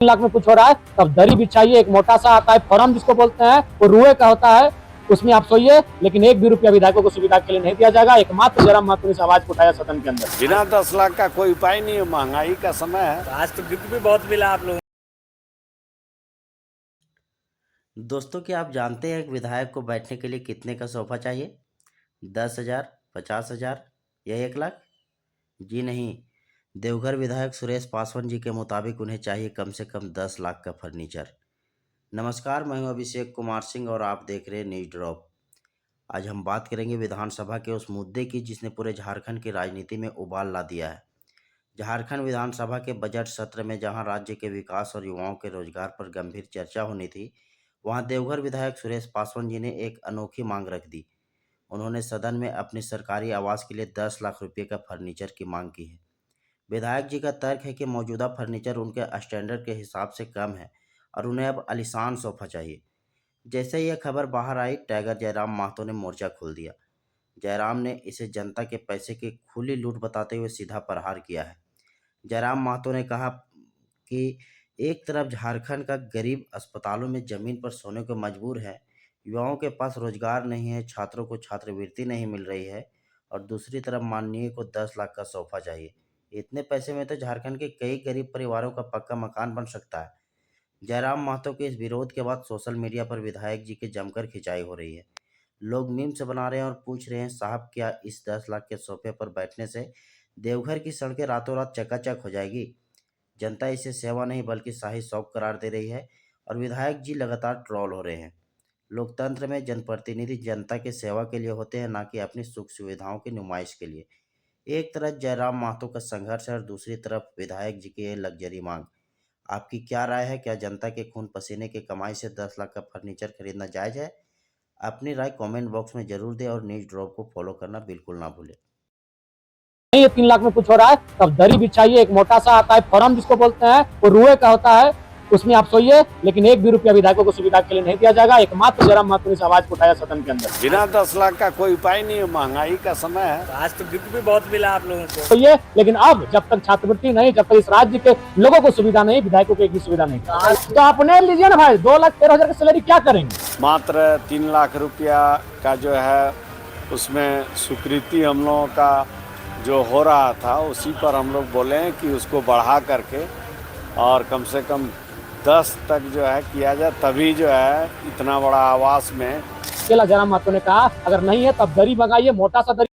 लाख में कुछ हो रहा है, तब दरी बिछाइए, एक मोटा सा आता है फॉर्म जिसको बोलते हैं, वो रुए का होता है, उसमें आप सोइए, लेकिन एक भी रुपया विधायकों को सुविधा के लिए नहीं दिया जाएगा। एकमात्र जयराम महतो ने इस आवाज को उठाया सदन के अंदर। बिना 10 लाख का कोई उपाय नहीं है, महंगाई का समय है। तो आज तो गिफ्ट भी बहुत मिला आप लोगों। दोस्तों, क्या आप जानते हैं कि विधायक को बैठने के लिए कितने का सोफा चाहिए? 10,000, 50,000 या 1 लाख? जी नहीं, देवघर विधायक सुरेश पासवान जी के मुताबिक उन्हें चाहिए कम से कम 10 लाख का फर्नीचर। नमस्कार, मैं हूं अभिषेक कुमार सिंह और आप देख रहे हैं न्यूज़ ड्रॉप। आज हम बात करेंगे विधानसभा के उस मुद्दे की जिसने पूरे झारखंड की राजनीति में उबाल ला दिया है। झारखंड विधानसभा के बजट सत्र में जहां राज्य के विकास और युवाओं के रोजगार पर गंभीर चर्चा होनी थी, वहां देवघर विधायक सुरेश पासवान जी ने एक अनोखी मांग रख दी। उन्होंने सदन में अपनी सरकारी आवास के लिए 10 लाख रुपए का फर्नीचर की मांग की है। विधायक जी का तर्क है कि मौजूदा फर्नीचर उनके स्टैंडर्ड के हिसाब से कम है और उन्हें अब आलीशान सोफा चाहिए। जैसे ही यह खबर बाहर आई, टाइगर जयराम महतो ने मोर्चा खोल दिया। जयराम ने इसे जनता के पैसे की खुली लूट बताते हुए सीधा प्रहार किया है। जयराम महतो ने कहा कि एक तरफ झारखंड का गरीब अस्पतालों में जमीन पर सोने को मजबूर है, युवाओं के पास रोजगार नहीं है, छात्रों को छात्रवृत्ति नहीं मिल रही है, और दूसरी तरफ माननीय को 10 लाख का सोफा चाहिए। इतने पैसे में तो झारखंड के कई गरीब परिवारों का पक्का मकान बन सकता है। जयराम महतो के इस विरोध के बाद सोशल मीडिया पर विधायक जी की जमकर खिंचाई हो रही है। लोग मीम्स बना रहे हैं और पूछ रहे हैं, साहब क्या इस 10 लाख के सोफे पर बैठने से देवघर की सड़कें रातों रात चकाचक हो जाएगी? जनता इसे सेवा नहीं बल्कि शाही शौक करार दे रही है और विधायक जी लगातार ट्रोल हो रहे हैं। लोकतंत्र में जनप्रतिनिधि जनता की सेवा के लिए होते हैं, ना कि अपनी सुख सुविधाओं की नुमाइश के लिए। एक तरफ जयराम महतो का संघर्ष है और दूसरी तरफ विधायक जी की ये लग्जरी मांग। आपकी क्या राय है? क्या जनता के खून पसीने की कमाई से 10 लाख का फर्नीचर खरीदना जायज है? अपनी राय कमेंट बॉक्स में जरूर दें और न्यूज़ ड्रॉप को फॉलो करना बिल्कुल ना भूलें। नहीं, ये 3 लाख में कुछ हो रहा है, तब दरी बिछाइए, एक मोटा सा आता है फॉर्म जिसको बोलते हैं, वो रुए का होता है, उसमें आप सोइए, लेकिन एक भी रुपया विधायकों को सुविधा के लिए नहीं दिया जाएगा। एकमात्र जयराम महतो ने इस आवाज को उठाया सदन के अंदर। बिना 10 लाख का कोई उपाय नहीं है, महंगाई का समय है। तो आज तो गिफ्ट भी बहुत मिला आप लोगों को। सोइए, लेकिन अब जब तक छात्रवृत्ति नहीं, जब तक इस राज्य के लोगों को सुविधा नहीं, विधायकों को एक भी सुविधा नहीं, तो अपने लीजिए ना भाई, 2,13,000 की सैलरी क्या करेंगे? मात्र 3 लाख रुपया का जो है उसमें स्वीकृति हम लोगों का जो हो रहा था, उसी पर हम लोग बोले हैं कि उसको बढ़ा करके और कम से कम 10 तक जो है किया जाए, तभी जो है इतना बड़ा आवास में। जयराम महतो ने कहा अगर नहीं है तब दरी मंगाइए, मोटा सा दरी।